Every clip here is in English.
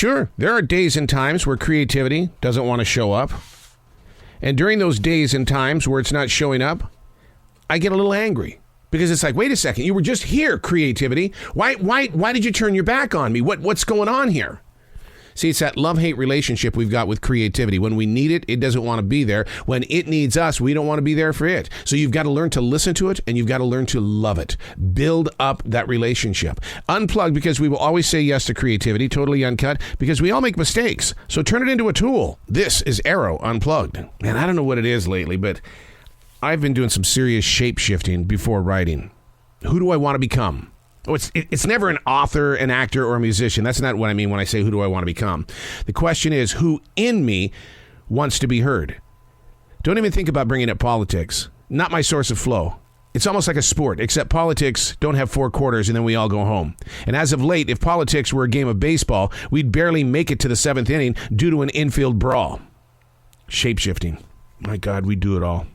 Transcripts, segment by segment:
Sure, there are days and times where creativity doesn't want to show up. And during those days and times where it's not showing up, I get a little angry. Because it's like, wait a second, you were just here, creativity. Why did you turn your back on me? What's going on here? See, it's that love-hate relationship we've got with creativity. When we need it, it doesn't want to be there. When it needs us, we don't want to be there for it. So you've got to learn to listen to it, and you've got to learn to love it. Build up that relationship. Unplugged, because we will always say yes to creativity. Totally Uncut, because we all make mistakes. So turn it into a tool. This is Arroe Unplugged. And I don't know what it is lately, but I've been doing some serious shape-shifting before writing. Who do I want to become? Oh, it's never an author, an actor, or a musician. That's not what I mean when I say who do I want to become. The question is, who in me wants to be heard? Don't even think about bringing up politics. Not my source of flow. It's almost like a sport, except politics don't have 4 quarters and then we all go home. And as of late, if politics were a game of baseball, we'd barely make it to the 7th inning due to an infield brawl. Shape-shifting. My God, we do it all.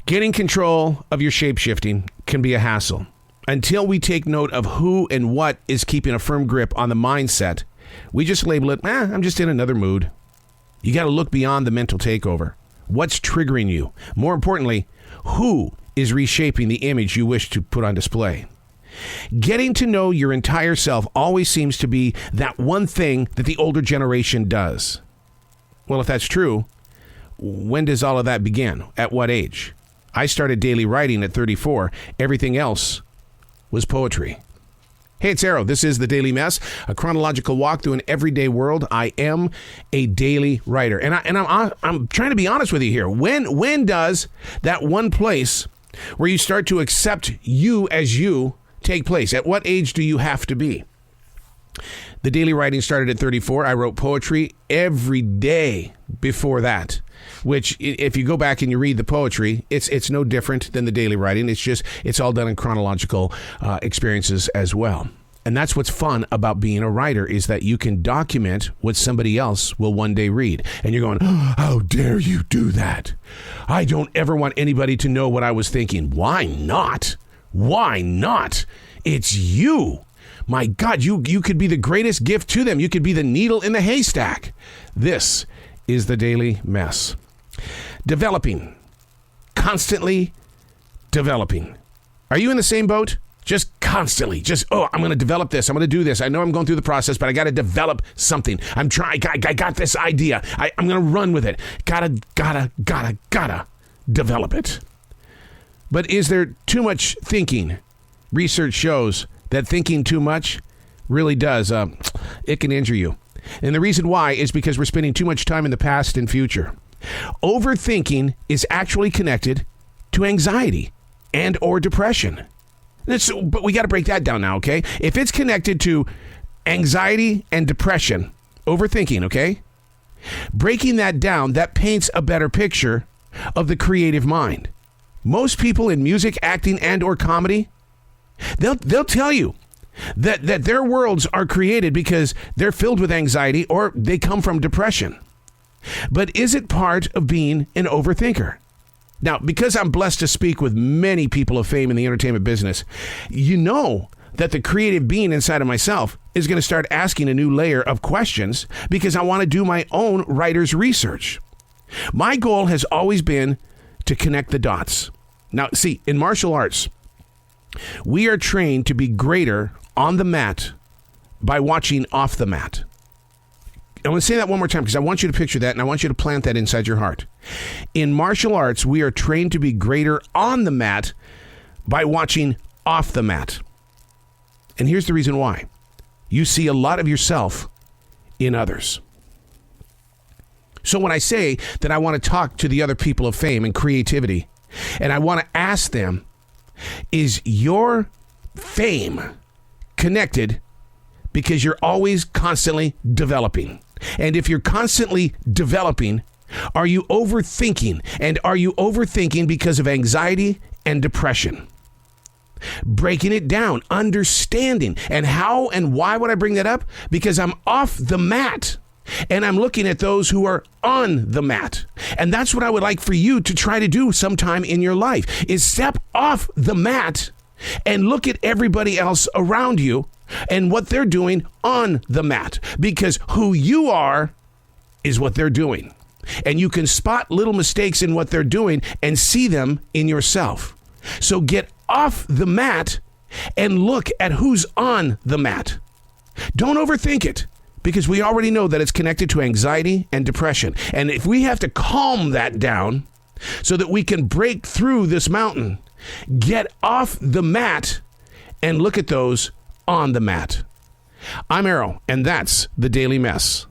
Getting control of your shape-shifting can be a hassle. Until we take note of who and what is keeping a firm grip on the mindset, we just label it, I'm just in another mood. You got to look beyond the mental takeover. What's triggering you? More importantly, who is reshaping the image you wish to put on display? Getting to know your entire self always seems to be that one thing that the older generation does. Well, if that's true, when does all of that begin? At what age? I started daily writing at 34. Everything else was poetry. Hey, it's Arroe. This is The Daily Mess, a chronological walk through an everyday world. I am a daily writer. And I'm trying to be honest with you here. When does that one place where you start to accept you as you take place? At what age do you have to be? The daily writing started at 34. I wrote poetry every day before that, which if you go back and you read the poetry, it's no different than the daily writing. It's all done in chronological experiences as well. And that's what's fun about being a writer, is that you can document what somebody else will one day read. And you're going, how dare you do that? I don't ever want anybody to know what I was thinking. Why not? Why not? It's you. My God, you could be the greatest gift to them. You could be the needle in the haystack. This is the Daily Mess. Developing. Constantly developing. Are you in the same boat? Just constantly. I'm going to develop this. I'm going to do this. I know I'm going through the process, but I got to develop something. I'm trying. I got this idea. I'm going to run with it. Gotta develop it. But is there too much thinking? Research shows that thinking too much really does. It can injure you. And the reason why is because we're spending too much time in the past and future. Overthinking is actually connected to anxiety and or depression. But we got to break that down now, okay? If it's connected to anxiety and depression, overthinking, okay? Breaking that down, that paints a better picture of the creative mind. Most people in music, acting, and or comedy, they'll tell you that their worlds are created because they're filled with anxiety or they come from depression. But is it part of being an overthinker? Now, because I'm blessed to speak with many people of fame in the entertainment business, you know that the creative being inside of myself is going to start asking a new layer of questions because I want to do my own writer's research. My goal has always been to connect the dots. Now, see, in martial arts, we are trained to be greater on the mat by watching off the mat. I want to say that one more time because I want you to picture that and I want you to plant that inside your heart. In martial arts, we are trained to be greater on the mat by watching off the mat. And here's the reason why. You see a lot of yourself in others. So when I say that I want to talk to the other people of fame and creativity, and I want to ask them, is your fame connected because you're always constantly developing? And if you're constantly developing, are you overthinking? And are you overthinking because of anxiety and depression? Breaking it down, understanding. And how and why would I bring that up? Because I'm off the mat. And I'm looking at those who are on the mat. And that's what I would like for you to try to do sometime in your life, is step off the mat and look at everybody else around you and what they're doing on the mat, because who you are is what they're doing. And you can spot little mistakes in what they're doing and see them in yourself. So get off the mat and look at who's on the mat. Don't overthink it, because we already know that it's connected to anxiety and depression. And if we have to calm that down so that we can break through this mountain, get off the mat and look at those on the mat. I'm Arroe, and that's the Daily Mess.